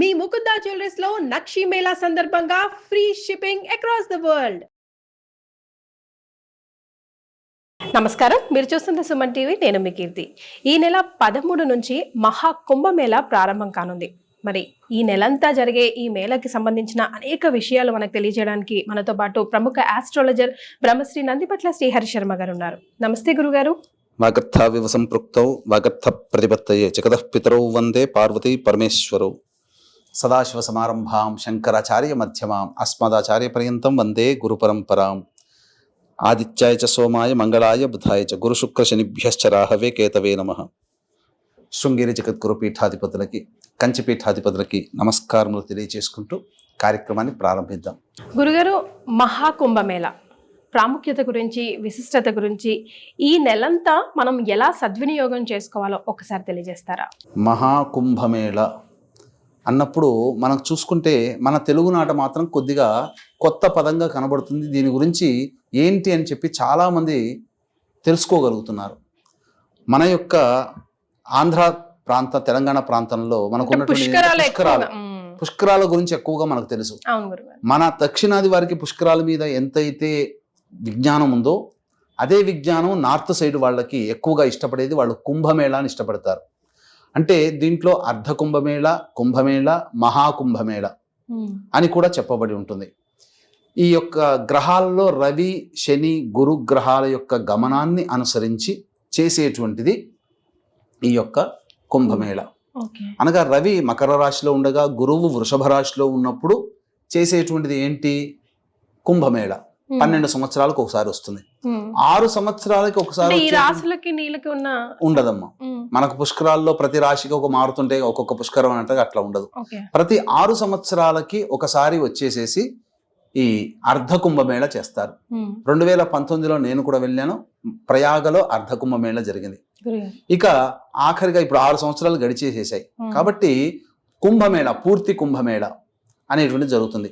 మీ Mukunda jewellers లో నక్షి మేళా సందర్భంగా free shipping across the world. నమస్కారం, మీరు చూస్తున్న సుమన్ టీవీ. నేను మీ కీర్తి. ఈ నెల 13 నుంచి మహా కుంభమేళా ప్రారంభం కానుంది. మరి ఈ నెలంతా జరిగే ఈ మేళకి సంబంధించిన అనేక విషయాలు మనకు తెలియజేయడానికి మనతో పాటు ప్రముఖ ఆస్ట్రాలజర్ బ్రహ్మశ్రీ నందిపట్ల శ్రీహరి శర్మ గారు ఉన్నారు. నమస్తే గురుగారు. వాగర్థావివ సంపృక్తౌ వాగర్థ ప్రతిపత్తయే జగతః పితరౌ వందే పార్వతీ పరమేశ్వరౌ. సదాశివ సమారంభాం శంకరాచార్య మధ్యమాం అస్మదాచార్య పర్యంతం వందే గురు పరంపరాం. ఆదిత్యాయ చ సోమాయ మంగళాయ బుధాయ చ గురు శుక్ర శనిభ్యశ్చ రాహవే కేతవే నమః. శృంగేరి జగద్గురు పీఠాధిపతులకి, కంచి పీఠాధిపతులకి నమస్కారములు తెలియజేసుకుంటూ కార్యక్రమాన్ని ప్రారంభిద్దాం. గురుగారు, మహాకుంభమేళ ప్రాముఖ్యత గురించి, విశిష్టత గురించి, ఈ నెలంతా మనం ఎలా సద్వినియోగం చేసుకోవాలో ఒకసారి తెలియజేస్తారా? మహాకుంభమేళ అన్నప్పుడు మనం చూసుకుంటే మన తెలుగునాట మాత్రం కొద్దిగా కొత్త పదంగా కనబడుతుంది. దీని గురించి ఏంటి అని చెప్పి చాలామంది తెలుసుకోగలుగుతున్నారు. మన యొక్క ఆంధ్ర ప్రాంత, తెలంగాణ ప్రాంతంలో మనకున్నటువంటి పుష్కరాల గురించి ఎక్కువగా మనకు తెలుసు. మన దక్షిణాది వారికి పుష్కరాల మీద ఎంతైతే విజ్ఞానం ఉందో అదే విజ్ఞానం నార్త్ సైడ్ వాళ్ళకి ఎక్కువగా ఇష్టపడేది. వాళ్ళు కుంభమేళాని ఇష్టపడతారు. అంటే దీంట్లో అర్ధ కుంభమేళ, కుంభమేళ, మహాకుంభమేళ అని కూడా చెప్పబడి ఉంటుంది. ఈ యొక్క గ్రహాలలో రవి, శని, గురు గ్రహాల యొక్క గమనాన్ని అనుసరించి చేసేటువంటిది ఈ యొక్క కుంభమేళ. అనగా రవి మకర రాశిలో ఉండగా గురువు వృషభ రాశిలో ఉన్నప్పుడు చేసేటువంటిది ఏంటి? కుంభమేళ. 12 సంవత్సరాలకు ఒకసారి వస్తుంది. 6 సంవత్సరాలకి ఒకసారి ఉండదమ్మా. మనకు పుష్కరాల్లో ప్రతి రాశికి ఒక మారుతుంటే ఒక్కొక్క పుష్కరం అంటే అట్లా ఉండదు. ప్రతి 6 సంవత్సరాలకి ఒకసారి వచ్చేసేసి ఈ అర్ధ కుంభమేళ చేస్తారు. 2019లో నేను కూడా వెళ్ళాను. ప్రయాగలో అర్ధ కుంభమేళ జరిగింది. ఇక ఆఖరిగా ఇప్పుడు 6 సంవత్సరాలు గడిచేసేసాయి కాబట్టి కుంభమేళ, పూర్తి కుంభమేళ అనేటువంటి జరుగుతుంది.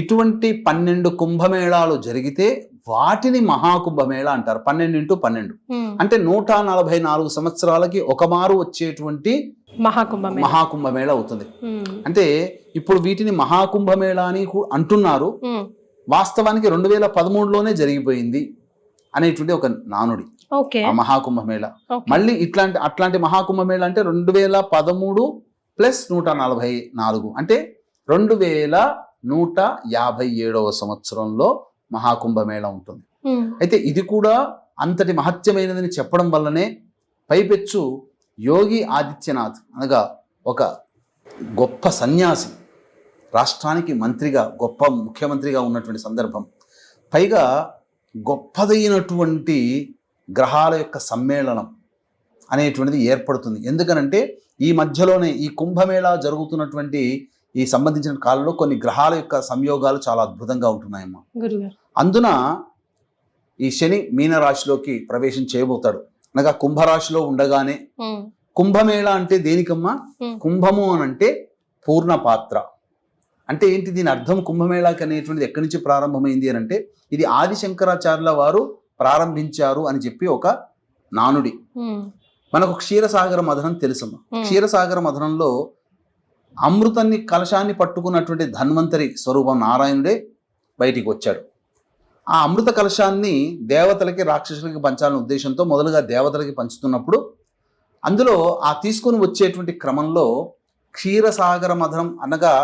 ఇటువంటి 12 కుంభమేళాలు జరిగితే వాటిని మహాకుంభమేళ అంటారు. 12 × 12 అంటే 144 సంవత్సరాలకి ఒక మారు వచ్చేటువంటి మహాకుంభమేళ అవుతుంది. అంటే ఇప్పుడు వీటిని మహాకుంభమేళ అని అంటున్నారు. వాస్తవానికి 2013లోనే జరిగిపోయింది అనేటువంటి ఒక నానుడి ఆ మహాకుంభమేళ. మళ్ళీ అట్లాంటి మహాకుంభమేళ అంటే 2013 + 144 అంటే 2157వ సంవత్సరంలో మహాకుంభమేళ ఉంటుంది. అయితే ఇది కూడా అంతటి మహత్యమైనదని చెప్పడం వల్లనే పైపెచ్చు యోగి ఆదిత్యనాథ్ అనగా ఒక గొప్ప సన్యాసి, రాష్ట్రానికి మంత్రిగా, గొప్ప ముఖ్యమంత్రిగా ఉన్నటువంటి సందర్భం, పైగా గొప్పదైనటువంటి గ్రహాల యొక్క సమ్మేళనం అనేటువంటిది ఏర్పడుతుంది. ఎందుకనంటే ఈ మధ్యలోనే ఈ కుంభమేళా జరుగుతున్నటువంటి ఈ సంబంధించిన కాలంలో కొన్ని గ్రహాల యొక్క సంయోగాలు చాలా అద్భుతంగా ఉంటున్నాయమ్మా. అందున ఈ శని మీనరాశిలోకి ప్రవేశం చేయబోతాడు. అనగా కుంభరాశిలో ఉండగానే కుంభమేళ అంటే దేనికమ్మా? కుంభము అని అంటే పూర్ణ పాత్ర అంటే ఏంటి? దీని అర్థం కుంభమేళాకి అనేటువంటిది ఎక్కడి నుంచి ప్రారంభమైంది అని అంటే ఇది ఆది శంకరాచార్యుల వారు ప్రారంభించారు అని చెప్పి ఒక నానుడి. మనకు క్షీరసాగర మథనం తెలుసమ్మా. క్షీరసాగర మథనంలో అమృతాన్ని, కలశాన్ని పట్టుకున్నటువంటి ధన్వంతరి స్వరూపం నారాయణుడే బయటికి వచ్చాడు. ఆ అమృత కలశాన్ని దేవతలకి, రాక్షసులకి పంచాలనే ఉద్దేశంతో మొదలుగా దేవతలకి పంచుతున్నప్పుడు అందులో ఆ తీసుకొని వచ్చేటువంటి క్రమంలో క్షీరసాగర మథనం అనగా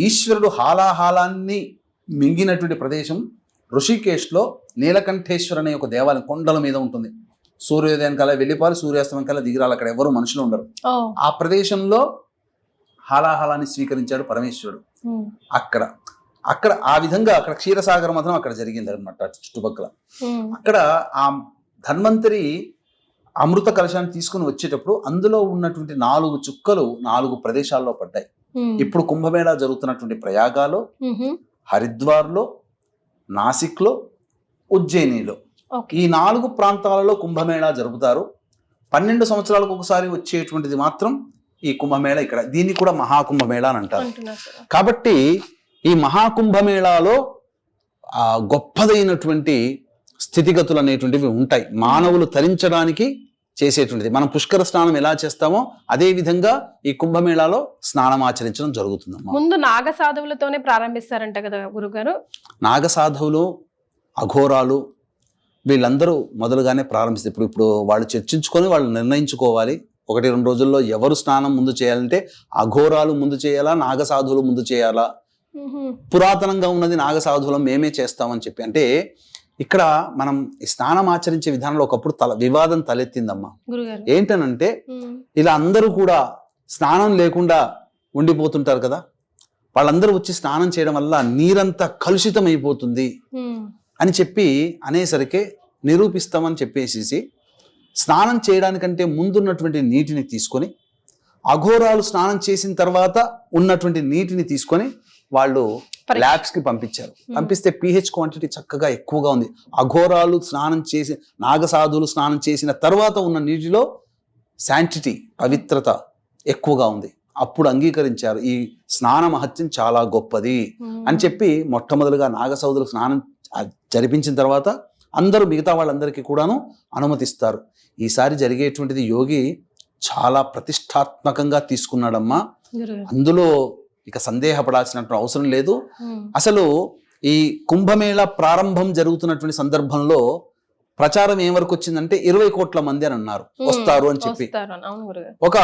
ఈశ్వరుడు హాలాహాలాన్ని మింగినటువంటి ప్రదేశం ఋషికేశ్లో నీలకంఠేశ్వర అనే ఒక దేవాలయం కొండల మీద ఉంటుంది. సూర్యోదయం కల్లా వెళ్ళిపోవాలి, సూర్యాస్తమయం కల్లా దిగిరాలి. అక్కడ ఎవరు మనుషులు ఉండరు. ఆ ప్రదేశంలో హాలాహాలాన్ని స్వీకరించాడు పరమేశ్వరుడు. అక్కడ ఆ విధంగా అక్కడ క్షీరసాగర మథనం అక్కడ జరిగింది అనమాట. చుట్టుపక్కల అక్కడ ఆ ధన్వంతరి అమృత కలశాన్ని తీసుకుని వచ్చేటప్పుడు అందులో ఉన్నటువంటి 4 చుక్కలు 4 ప్రదేశాల్లో పడ్డాయి. ఇప్పుడు కుంభమేళా జరుగుతున్నటువంటి ప్రయాగాలో, హరిద్వార్లో, నాసిక్లో, ఉజ్జయినిలో ఈ 4 ప్రాంతాలలో కుంభమేళా జరుపుతారు. 12 సంవత్సరాలకు ఒకసారి వచ్చేటువంటిది మాత్రం ఈ కుంభమేళ. ఇక్కడ దీన్ని కూడా మహాకుంభమేళ అని అంటారు. కాబట్టి ఈ మహాకుంభమేళాలో గొప్పదైనటువంటి స్థితిగతులు అనేటువంటివి ఉంటాయి. మానవులు తరించడానికి చేసేటువంటిది. మనం పుష్కర స్నానం ఎలా చేస్తామో అదే విధంగా ఈ కుంభమేళాలో స్నానం ఆచరించడం జరుగుతుందమ్మా. ముందు నాగ సాధువులతోనే ప్రారంభిస్తారంట కదా గురుగారు? నాగసాధువులు, అఘోరాలు వీళ్ళందరూ మొదలుగానే ప్రారంభిస్తారు. ఇప్పుడు వాళ్ళు చర్చించుకొని వాళ్ళు నిర్ణయించుకోవాలి 1-2 రోజుల్లో ఎవరు స్నానం ముందు చేయాలంటే అఘోరాలు ముందు చేయాలా, నాగసాధువులు ముందు చేయాలా. పురాతనంగా ఉన్నది నాగసాధువులం మేమే చేస్తామని చెప్పి. అంటే ఇక్కడ మనం ఈ స్నానం ఆచరించే విధానంలో ఒకప్పుడు వివాదం తలెత్తిందమ్మా. ఏంటనంటే ఇలా అందరూ కూడా స్నానం లేకుండా ఉండిపోతుంటారు కదా, వాళ్ళందరూ వచ్చి స్నానం చేయడం వల్ల నీరంతా కలుషితం అయిపోతుంది అని చెప్పి అనేసరికి నిరూపిస్తామని చెప్పేసి స్నానం చేయడానికంటే ముందున్నటువంటి నీటిని తీసుకొని అఘోరాలు స్నానం చేసిన తర్వాత ఉన్నటువంటి నీటిని తీసుకొని వాళ్ళు ల్యాబ్స్ కి పంపించారు. పంపిస్తే pH క్వాంటిటీ చక్కగా ఎక్కువగా ఉంది. అఘోరాలు స్నానం చేసి నాగసాధువులు స్నానం చేసిన తర్వాత ఉన్న నీటిలో శాంటిటీ పవిత్రత ఎక్కువగా ఉంది. అప్పుడు అంగీకరించారు ఈ స్నాన మహత్యం చాలా గొప్పది అని చెప్పి మొట్టమొదలుగా నాగసాధువులు స్నానం జరిపించిన తర్వాత అందరూ మిగతా వాళ్ళందరికీ కూడాను అనుమతిస్తారు. ఈసారి జరిగేటువంటిది యోగి చాలా ప్రతిష్టాత్మకంగా తీసుకున్నాడమ్మా. అందులో ఇక సందేహపడాల్సినటువంటి అవసరం లేదు. అసలు ఈ కుంభమేళ ప్రారంభం జరుగుతున్నటువంటి సందర్భంలో ప్రచారం ఏం వరకు వచ్చిందంటే 20 కోట్ల మంది అని అన్నారు వస్తారు అని చెప్పి. ఒక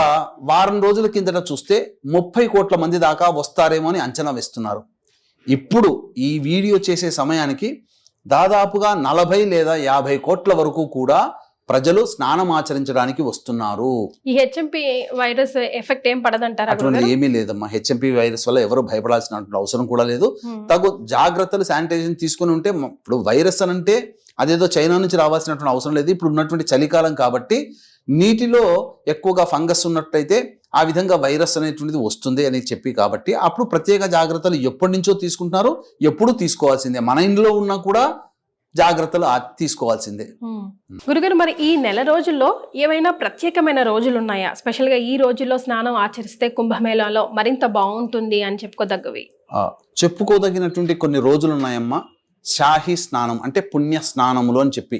వారం రోజుల కిందట చూస్తే 30 కోట్ల మంది దాకా వస్తారేమో అని అంచనా వేస్తున్నారు. ఇప్పుడు ఈ వీడియో చేసే సమయానికి దాదాపుగా 40 లేదా 50 కోట్ల వరకు కూడా ప్రజలు స్నానం ఆచరించడానికి వస్తున్నారు. ఈ హెచ్ఎంపీ వైరస్ ఎఫెక్ట్ ఏం పడదంటారా? అటువంటి ఏమీ లేదమ్మా. హెచ్ఎంపీ వైరస్ వల్ల ఎవరు భయపడాల్సిన అవసరం కూడా లేదు. తగు జాగ్రత్తలు శానిటైజేషన్ తీసుకుని ఉంటే, ఇప్పుడు వైరస్ అని అంటే అదేదో చైనా నుంచి రావాల్సినటువంటి అవసరం లేదు. ఇప్పుడు ఉన్నటువంటి చలికాలం కాబట్టి నీటిలో ఎక్కువగా ఫంగస్ ఉన్నట్టయితే ఆ విధంగా వైరస్ అనేటువంటిది వస్తుంది అని చెప్పి, కాబట్టి అప్పుడు ప్రత్యేక జాగ్రత్తలు ఎప్పటి నుంచో తీసుకుంటున్నారు, ఎప్పుడు తీసుకోవాల్సిందే. మన ఇంట్లో ఉన్నా కూడా జాగ్రత్తలు తీసుకోవాల్సిందే. గురుగారు, మరి ఈ నెల రోజుల్లో ఏవైనా ప్రత్యేకమైన రోజులు ఉన్నాయా? స్పెషల్ గా ఈ రోజుల్లో స్నానం ఆచరిస్తే కుంభమేళాలో మరింత బాగుంటుంది అని చెప్పుకోదగ్గవి? చెప్పుకోదగినటువంటి కొన్ని రోజులు ఉన్నాయమ్మా. షాహీ స్నానం అంటే పుణ్య స్నానములు అని చెప్పి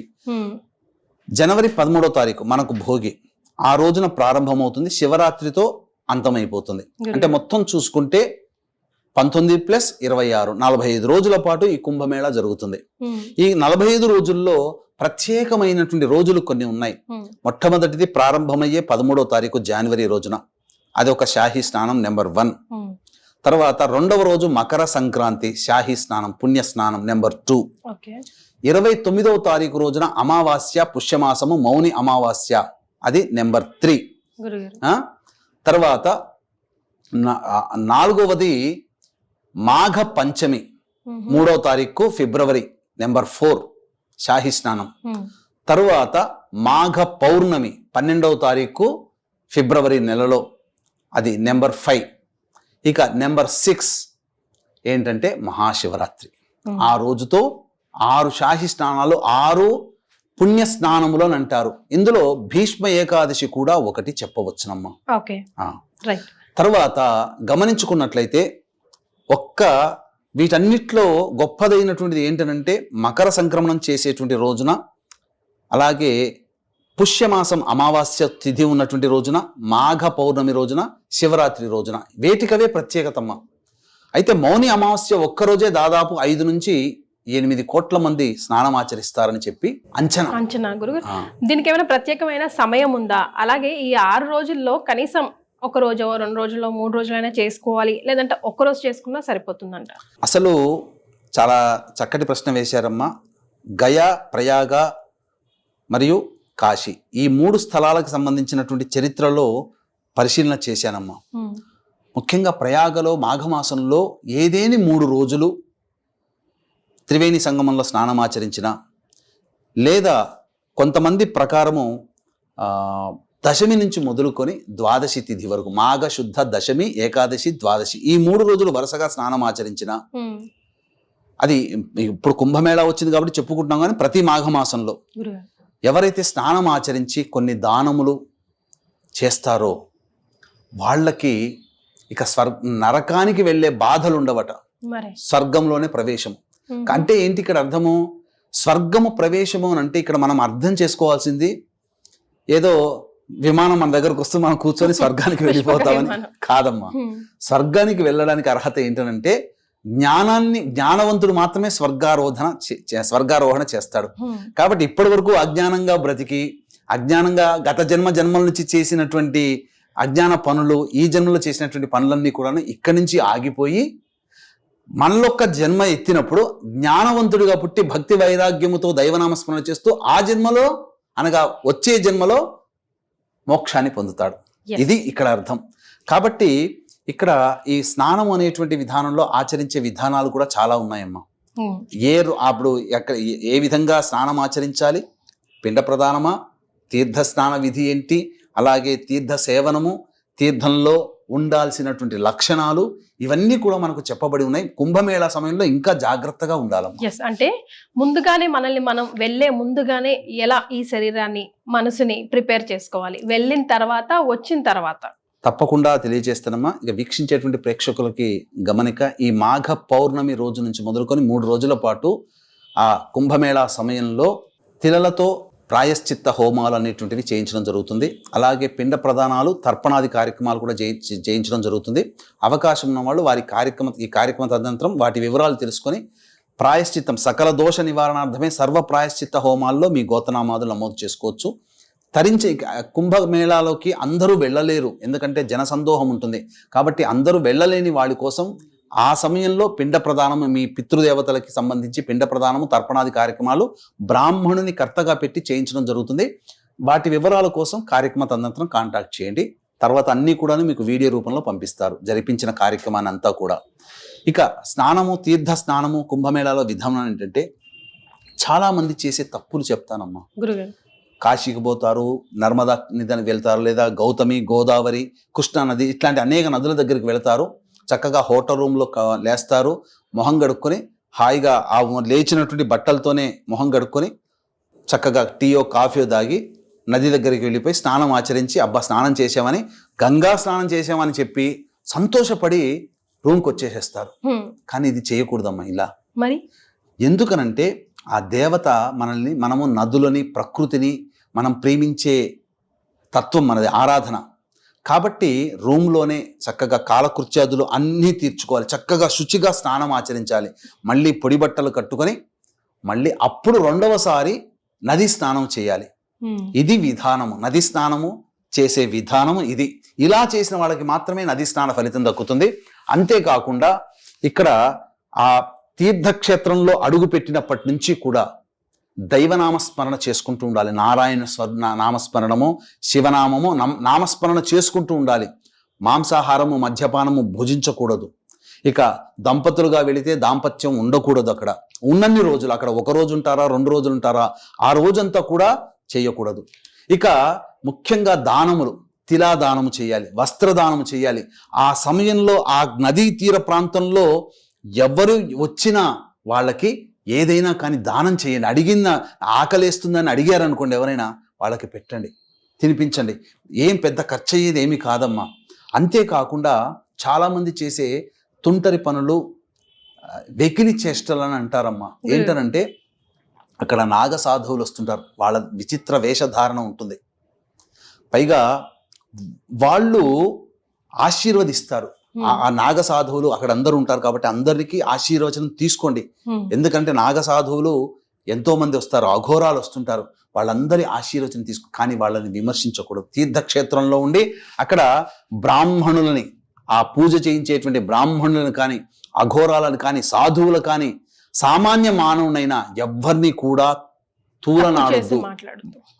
జనవరి 13వ తారీఖు మనకు భోగి, ఆ రోజున ప్రారంభమవుతుంది, శివరాత్రితో అంతమైపోతుంది. అంటే మొత్తం చూసుకుంటే 19 + 26 45 రోజుల పాటు ఈ కుంభమేళా జరుగుతుంది. ఈ 45 రోజుల్లో ప్రత్యేకమైనటువంటి రోజులు కొన్ని ఉన్నాయి. మొట్టమొదటిది ప్రారంభమయ్యే 13వ తారీఖు జనవరి రోజున, అది ఒక షాహీ స్నానం నెంబర్ 1. తర్వాత 2వ రోజు మకర సంక్రాంతి షాహీ స్నానం పుణ్య స్నానం నెంబర్ 2. 29వ తారీఖు రోజున అమావాస్య పుష్యమాసము మౌని అమావాస్య, అది నెంబర్ 3. తర్వాత 4వది మాఘ పంచమి 3వ తారీఖు ఫిబ్రవరి నెంబర్ 4 షాహీ స్నానం. తరువాత మాఘ పౌర్ణమి 12వ తారీఖు ఫిబ్రవరి నెలలో, అది నెంబర్ 5. ఇక నెంబర్ 6 ఏంటంటే మహాశివరాత్రి. ఆ రోజుతో 6 షాహీ స్నానాలు, 6 పుణ్య స్నానములు అని అంటారు. ఇందులో భీష్మ ఏకాదశి కూడా ఒకటి చెప్పవచ్చునమ్మా. తర్వాత గమనించుకున్నట్లయితే వీటన్నిటిలో గొప్పదైనటువంటిది ఏంటనంటే మకర సంక్రమణం చేసేటువంటి రోజున, అలాగే పుష్యమాసం అమావాస్య తిథి ఉన్నటువంటి రోజున, మాఘ పౌర్ణమి రోజున, శివరాత్రి రోజున, వేటికవే ప్రత్యేకతమ్మ. అయితే మౌని అమావాస్య ఒక్కరోజే దాదాపు 5 నుంచి 8 కోట్ల మంది స్నానం ఆచరిస్తారని చెప్పి అంచనా. గురుగారు, దీనికి ఏమైనా ప్రత్యేకమైన సమయం ఉందా? అలాగే ఈ 6 రోజుల్లో కనీసం 1 రోజు 2 రోజుల్లో 3 రోజులైనా చేసుకోవాలి, లేదంటే 1 రోజు చేసుకున్నా సరిపోతుందంట? అసలు చాలా చక్కటి ప్రశ్న వేశారమ్మా. గయా, ప్రయాగ మరియు కాశీ, ఈ 3 స్థలాలకు సంబంధించినటువంటి చరిత్రలో పరిశీలన చేశానమ్మా. ముఖ్యంగా ప్రయాగలో మాఘమాసంలో ఏదేని 3 రోజులు త్రివేణి సంగమంలో స్నానం ఆచరించిన, లేదా కొంతమంది ప్రకారము దశమి నుంచి మొదలుకొని ద్వాదశి తిథి వరకు, మాఘ శుద్ధ దశమి, ఏకాదశి, ద్వాదశి, ఈ 3 రోజులు వరుసగా స్నానం ఆచరించిన, అది ఇప్పుడు కుంభమేళా వచ్చింది కాబట్టి చెప్పుకుంటున్నాం, కానీ ప్రతి మాఘమాసంలో ఎవరైతే స్నానం ఆచరించి కొన్ని దానములు చేస్తారో వాళ్ళకి ఇక నరకానికి వెళ్ళే బాధలు ఉండవట, స్వర్గంలోనే ప్రవేశం. అంటే ఏంటి ఇక్కడ అర్థము? స్వర్గము ప్రవేశము అని అంటే ఇక్కడ మనం అర్థం చేసుకోవాల్సింది, ఏదో విమానం మన దగ్గరకు వస్తూ మనం కూర్చొని స్వర్గానికి వెళ్ళిపోతామని కాదమ్మా. స్వర్గానికి వెళ్ళడానికి అర్హత ఏంటంటే జ్ఞానవంతుడు మాత్రమే స్వర్గారోహణ చేస్తాడు. కాబట్టి ఇప్పటి వరకు అజ్ఞానంగా బ్రతికి అజ్ఞానంగా గత జన్మల నుంచి చేసినటువంటి అజ్ఞాన పనులు, ఈ జన్మలో చేసినటువంటి పనులన్నీ కూడా ఇక్కడి నుంచి ఆగిపోయి మనలొక్క జన్మ ఎత్తినప్పుడు జ్ఞానవంతుడిగా పుట్టి భక్తి వైరాగ్యముతో దైవనామస్మరణ చేస్తూ ఆ జన్మలో అనగా వచ్చే జన్మలో మోక్షాన్ని పొందుతాడు. ఇది ఇక్కడ అర్థం. కాబట్టి ఇక్కడ ఈ స్నానం అనేటువంటి విధానంలో ఆచరించే విధానాలు కూడా చాలా ఉన్నాయమ్మా. అప్పుడు ఏ విధంగా స్నానం ఆచరించాలి, పిండ ప్రదానమా, తీర్థ స్నాన విధి ఏంటి, అలాగే తీర్థ సేవనము, తీర్థంలో ఉండాల్సినటువంటి లక్షణాలు, ఇవన్నీ కూడా మనకు చెప్పబడి ఉన్నాయి. కుంభమేళా సమయంలో ఇంకా జాగ్రత్తగా ఉండాలి. అంటే ముందుగానే మనల్ని మనం వెళ్ళే ముందుగానే ఎలా ఈ శరీరాన్ని మనసుని ప్రిపేర్ చేసుకోవాలి, వెళ్ళిన తర్వాత వచ్చిన తర్వాత తప్పకుండా తెలియజేస్తానమ్మా. ఇక వీక్షించేటువంటి ప్రేక్షకులకి గమనిక, ఈ మాఘ పౌర్ణమి రోజు నుంచి మొదలుకొని 3 రోజుల పాటు ఆ కుంభమేళా సమయంలో తిలలతో ప్రాయశ్చిత్త హోమాలు అనేటువంటివి చేయించడం జరుగుతుంది. అలాగే పిండ ప్రదానాలు, తర్పణాది కార్యక్రమాలు కూడా చేయించడం జరుగుతుంది. అవకాశం ఉన్న వాళ్ళు ఈ కార్యక్రమ తదనంతరం వాటి వివరాలు తెలుసుకొని ప్రాయశ్చిత్తం, సకల దోష నివారణార్థమే సర్వ ప్రాయశ్చిత్త హోమాల్లో మీ గోతనామాదులు నమోదు చేసుకోవచ్చు. కుంభమేళాలోకి అందరూ వెళ్ళలేరు, ఎందుకంటే జనసందోహం ఉంటుంది. కాబట్టి అందరూ వెళ్ళలేని వాళ్ళ కోసం ఆ సమయంలో పిండ ప్రదానము, మీ పితృదేవతలకి సంబంధించి పిండ ప్రదానము, తర్పణాది కార్యక్రమాలు బ్రాహ్మణుని కర్తగా పెట్టి చేయించడం జరుగుతుంది. వాటి వివరాల కోసం కార్యక్రమ తదనంతరం కాంటాక్ట్ చేయండి. తర్వాత అన్నీ కూడా మీకు వీడియో రూపంలో పంపిస్తారు, జరిపించిన కార్యక్రమాన్ని అంతా కూడా. ఇక స్నానము, తీర్థ స్నానము కుంభమేళాలో విధానం ఏంటంటే చాలామంది చేసే తప్పులు చెప్తానమ్మా. కాశీకి పోతారు, నర్మదా నదికి వెళ్తారు, లేదా గౌతమి, గోదావరి, కృష్ణా నది ఇట్లాంటి అనేక నదుల దగ్గరికి వెళతారు. చక్కగా హోటల్ రూమ్లో లేస్తారు, మొహం గడుక్కొని హాయిగా ఆ లేచినటువంటి బట్టలతోనే మొహం గడుక్కొని చక్కగా టీయో కాఫీయో తాగి నది దగ్గరికి వెళ్ళిపోయి స్నానం ఆచరించి, అబ్బా స్నానం చేసామని, గంగా స్నానం చేసామని చెప్పి సంతోషపడి రూమ్కి వచ్చేసేస్తారు. కానీ ఇది చేయకూడదమ్మా ఇలా. మరి ఎందుకనంటే ఆ దేవత మనము నదులని, ప్రకృతిని మనం ప్రేమించే తత్వం మనది, ఆరాధన. కాబట్టి రూమ్లోనే చక్కగా కాలకృత్యాదులు అన్నీ తీర్చుకోవాలి, చక్కగా శుచిగా స్నానం ఆచరించాలి, మళ్ళీ పొడి బట్టలు కట్టుకొని మళ్ళీ అప్పుడు 2వసారి నది స్నానం చేయాలి. ఇది విధానము, నది స్నానము చేసే విధానము ఇది. ఇలా చేసిన వాళ్ళకి మాత్రమే నది స్నాన ఫలితం దక్కుతుంది. అంతేకాకుండా ఇక్కడ ఆ తీర్థక్షేత్రంలో అడుగు పెట్టినప్పటి నుంచి కూడా దైవనామస్మరణ చేసుకుంటూ ఉండాలి. నారాయణ నామస్మరణము, శివనామము నామస్మరణ చేసుకుంటూ ఉండాలి. మాంసాహారము, మద్యపానము భుజించకూడదు. ఇక దంపతులుగా వెళితే దాంపత్యం ఉండకూడదు. అక్కడ ఉన్నన్ని రోజులు, అక్కడ 1 రోజు ఉంటారా, 2 రోజులు ఉంటారా, ఆ రోజంతా కూడా చేయకూడదు. ఇక ముఖ్యంగా దానములు, తిలాదానము చేయాలి, వస్త్రదానము చేయాలి. ఆ సమయంలో ఆ నదీ తీర ప్రాంతంలో ఎవరు వచ్చినా వాళ్ళకి ఏదైనా కానీ దానం చేయండి. అడిగిన ఆకలేస్తుందని అడిగారనుకోండి ఎవరైనా, వాళ్ళకి పెట్టండి, తినిపించండి. ఏం పెద్ద ఖర్చు అయ్యేది ఏమి కాదమ్మా. అంతేకాకుండా చాలామంది చేసే తుంటరి పనులు వెకిలి చేష్టలు అని అంటారమ్మా. ఏంటనంటే అక్కడ నాగ సాధువులు వస్తుంటారు, వాళ్ళ విచిత్ర వేషధారణ ఉంటుంది. పైగా వాళ్ళు ఆశీర్వదిస్తారు. ఆ నాగ సాధువులు అక్కడ అందరూ ఉంటారు కాబట్టి అందరికీ ఆశీర్వచనం తీసుకోండి. ఎందుకంటే నాగ సాధువులు ఎంతో మంది వస్తారు, అఘోరాలు వస్తుంటారు, వాళ్ళందరి ఆశీర్వచనం కానీ వాళ్ళని విమర్శించకూడదు. తీర్థక్షేత్రంలో ఉండి అక్కడ బ్రాహ్మణులని, ఆ పూజ చేయించేటువంటి బ్రాహ్మణులను కానీ, అఘోరాలను కానీ, సాధువులు కానీ, సామాన్య మానవునైనా ఎవ్వరిని కూడా తూలనాడద్దు,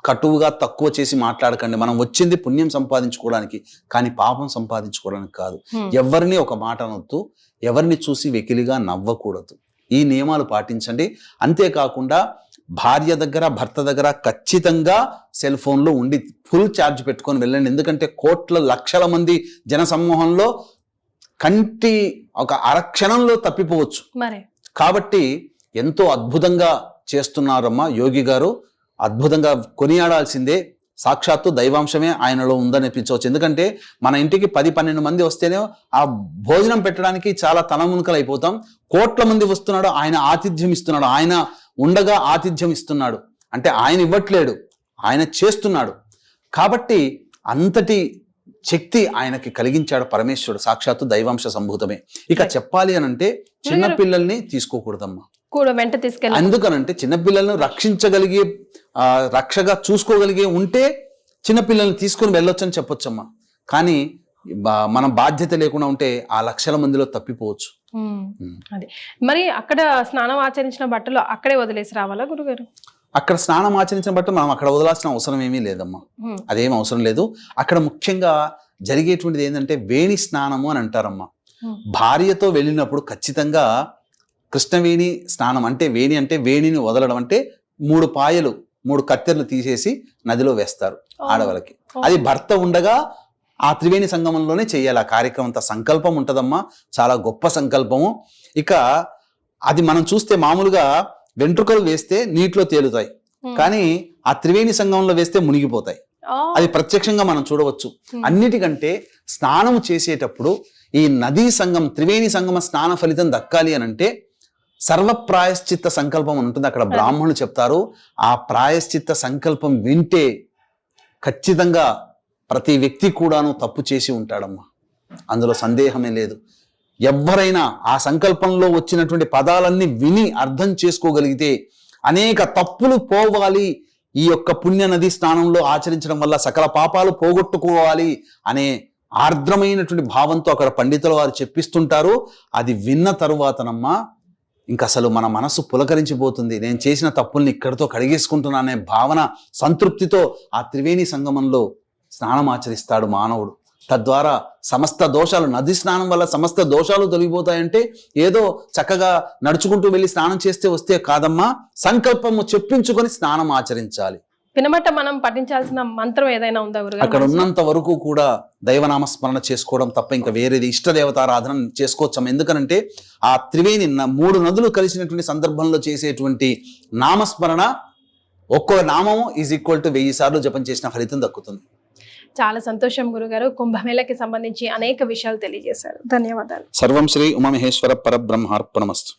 కటువుగా తక్కువ చేసి మాట్లాడకండి. మనం వచ్చింది పుణ్యం సంపాదించుకోవడానికి, కానీ పాపం సంపాదించుకోవడానికి కాదు. ఎవరిని ఒక మాట అనొద్దు, ఎవరిని చూసి వెకిలిగా నవ్వకూడదు. ఈ నియమాలు పాటించండి. అంతేకాకుండా భార్య దగ్గర, భర్త దగ్గర ఖచ్చితంగా సెల్ ఫోన్లో ఉండి ఫుల్ ఛార్జ్ పెట్టుకొని వెళ్ళండి. ఎందుకంటే కోట్ల లక్షల మంది జన సమూహంలో కంటి ఒక అరక్షణంలో తప్పిపోవచ్చు. కాబట్టి ఎంతో అద్భుతంగా చేస్తున్నారమ్మా యోగి గారు, అద్భుతంగా కొనియాడాల్సిందే. సాక్షాత్తు దైవాంశమే ఆయనలో ఉందనిపించవచ్చు. ఎందుకంటే మన ఇంటికి 10-12 మంది వస్తేనే ఆ భోజనం పెట్టడానికి చాలా తలమునకలు అయిపోతాం. కోట్ల మంది వస్తున్నాడు, ఆయన ఆతిథ్యం ఇస్తున్నాడు. ఆయన ఉండగా ఆతిథ్యం ఇస్తున్నాడు అంటే ఆయన ఇవ్వట్లేడు, ఆయన చేస్తున్నాడు. కాబట్టి అంతటి శక్తి ఆయనకి కలిగించాడు పరమేశ్వరుడు, సాక్షాత్తు దైవాంశ సంభూతమే. ఇక చెప్పాలి అని అంటే చిన్నపిల్లల్ని తీసుకోకూడదమ్మా. కూడా వెంట తీసుకెళ్ళి, ఎందుకనంటే చిన్నపిల్లలను రక్షించగలిగే రక్షగా చూసుకోగలిగే ఉంటే చిన్నపిల్లల్ని తీసుకుని వెళ్ళొచ్చని చెప్పొచ్చమ్మా. కానీ మనం బాధ్యత లేకుండా ఉంటే ఆ లక్షల మందిలో తప్పిపోవచ్చు. అది మరి అక్కడ స్నానం ఆచరించిన బట్టలు అక్కడే వదిలేసి రావాలా గురుగారు? అక్కడ స్నానం ఆచరించిన బట్టి మనం అక్కడ వదలాల్సిన అవసరం ఏమీ లేదమ్మా. అదేం అవసరం లేదు. అక్కడ ముఖ్యంగా జరిగేటువంటిది ఏంటంటే వేణి స్నానము అని అంటారమ్మా. భార్యతో వెళ్ళినప్పుడు ఖచ్చితంగా కృష్ణవేణి స్నానం అంటే వేణి అంటే వేణిని వదలడం అంటే 3 పాయలు 3 కత్తెరలు తీసేసి నదిలో వేస్తారు ఆడవాళ్ళకి. అది భర్త ఉండగా ఆ త్రివేణి సంగమంలోనే చేయాలి ఆ కార్యక్రమం. అంత సంకల్పం ఉంటదమ్మా, చాలా గొప్ప సంకల్పము. ఇక అది మనం చూస్తే మామూలుగా వెంట్రుకలు వేస్తే నీటిలో తేలుతాయి, కానీ ఆ త్రివేణి సంగమంలో వేస్తే మునిగిపోతాయి. అది ప్రత్యక్షంగా మనం చూడవచ్చు. అన్నిటికంటే స్నానం చేసేటప్పుడు ఈ నదీ సంగం త్రివేణి సంగమ స్నాన ఫలితం దక్కాలి అని అంటే సర్వ ప్రాయశ్చిత్త సంకల్పం ఉంటుంది. అక్కడ బ్రాహ్మణులు చెప్తారు, ఆ ప్రాయశ్చిత్త సంకల్పం వింటే ఖచ్చితంగా ప్రతి వ్యక్తి కూడాను తప్పు చేసి ఉంటాడమ్మా, అందులో సందేహమే లేదు. ఎవరైనా ఆ సంకల్పంలో వచ్చినటువంటి పదాలన్నీ విని అర్థం చేసుకోగలిగితే అనేక తప్పులు పోవాలి, ఈ యొక్క పుణ్య నది స్నానంలో ఆచరించడం వల్ల సకల పాపాలు పోగొట్టుకోవాలి అనే ఆర్ద్రమైనటువంటి భావంతో అక్కడ పండితుల వారు చెప్పిస్తుంటారు. అది విన్న తరువాతనమ్మా ఇంక అసలు మన మనసు పులకరించిపోతుంది. నేను చేసిన తప్పుల్ని ఇక్కడితో కడిగేసుకుంటున్నా అనే భావన సంతృప్తితో ఆ త్రివేణి సంగమంలో స్నానం ఆచరిస్తాడు మానవుడు. తద్వారా సమస్త దోషాలు, నది స్నానం వల్ల సమస్త దోషాలు తొలగిపోతాయంటే ఏదో చక్కగా నడుచుకుంటూ వెళ్ళి స్నానం చేస్తే వస్తే కాదమ్మా, సంకల్పము చెప్పించుకొని స్నానం ఆచరించాలి. పినమట మనం పఠించాల్సిన మంత్రం ఏదైనా ఉందా గురుగారు? అక్కడ ఉన్నంత వరకు కూడా దైవనామస్మరణ చేసుకోవడం తప్ప ఇంకా వేరేది ఇష్టదేవతారాధన చేసుకోవచ్చాం. ఎందుకనంటే ఆ త్రివేణి 3 నదులు కలిసినటువంటి సందర్భంలో చేసేటువంటి నామస్మరణ ఒక్కో నామము = 1000 సార్లు జపం చేసిన ఫలితం దక్కుతుంది. చాలా సంతోషం గురుగారు. కుంభమేళకి సంబంధించి అనేక విషయాలు తెలియజేశారు. ధన్యవాదాలు. సర్వం శ్రీ ఉమామహేశ్వర పరబ్రహ్మార్పణమస్తు.